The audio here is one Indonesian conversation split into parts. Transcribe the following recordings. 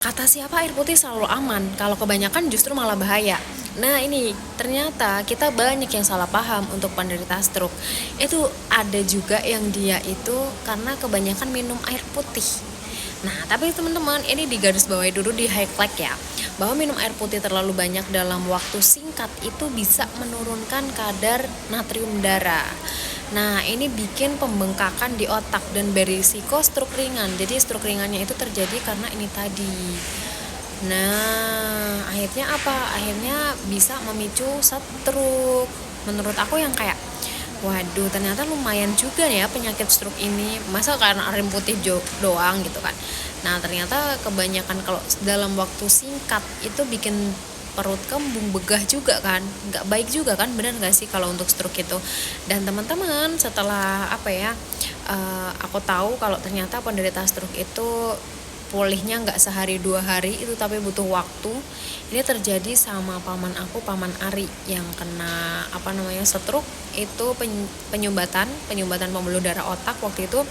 Kata siapa air putih selalu aman, kalau kebanyakan justru malah bahaya. Nah ini, ternyata kita banyak yang salah paham untuk penderita stroke. Itu ada juga yang dia itu karena kebanyakan minum air putih. Nah, tapi teman-teman, ini digarisbawahi dulu di highlight ya, bahwa minum air putih terlalu banyak dalam waktu singkat itu bisa menurunkan kadar natrium darah. Nah, ini bikin pembengkakan di otak dan berisiko stroke ringan. Jadi stroke ringannya itu terjadi karena ini tadi. Nah, akhirnya apa? Akhirnya bisa memicu stroke. Menurut aku yang kayak, waduh, ternyata lumayan juga ya penyakit stroke ini. Masa karena air putih doang gitu kan. Nah, ternyata kebanyakan kalau dalam waktu singkat itu bikin perut kembung, begah juga kan, nggak baik juga kan, benar nggak sih kalau untuk stroke itu. Dan teman-teman, setelah aku tahu kalau ternyata penderita stroke itu pulihnya nggak sehari 2 hari itu, tapi butuh waktu. Ini terjadi sama paman aku, paman Ari, yang kena stroke itu penyumbatan pembuluh darah otak. Waktu itu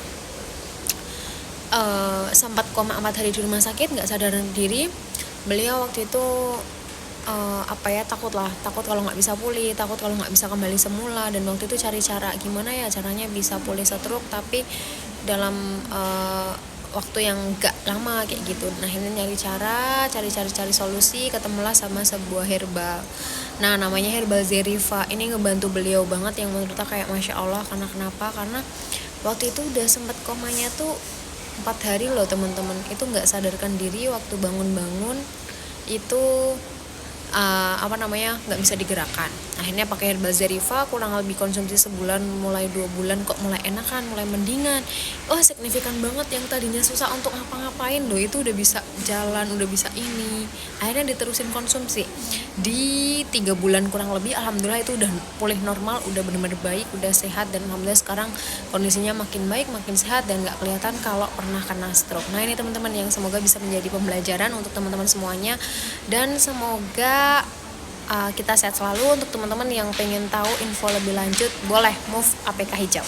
sempat koma 4 hari di rumah sakit, nggak sadar diri. Beliau waktu itu takut kalau nggak bisa pulih, takut kalau nggak bisa kembali semula. Dan waktu itu cari cara gimana ya caranya bisa pulih stroke tapi dalam waktu yang gak lama kayak gitu. Nah, ini cari solusi, ketemulah sama sebuah herbal. Nah, namanya herbal Zeriva. Ini ngebantu beliau banget, yang menurut aku kayak masya Allah. Karena waktu itu udah sempet komanya tuh 4 hari loh teman-teman. Itu nggak sadarkan diri, waktu bangun-bangun itu nggak bisa digerakkan. Akhirnya pakai herbal Zeriva, kurang lebih konsumsi sebulan, mulai 2 bulan kok mulai enakan, mulai mendingan. Signifikan banget, yang tadinya susah untuk ngapa-ngapain loh itu udah bisa jalan, udah bisa ini. Akhirnya diterusin konsumsi di 3 bulan kurang lebih, alhamdulillah itu udah pulih normal, udah benar-benar baik, udah sehat. Dan alhamdulillah sekarang kondisinya makin baik, makin sehat, dan nggak kelihatan kalau pernah kena stroke. Nah, ini teman-teman yang semoga bisa menjadi pembelajaran untuk teman-teman semuanya, dan semoga kita sehat selalu. Untuk teman-teman yang pengen tahu info lebih lanjut, boleh move APK Hijau.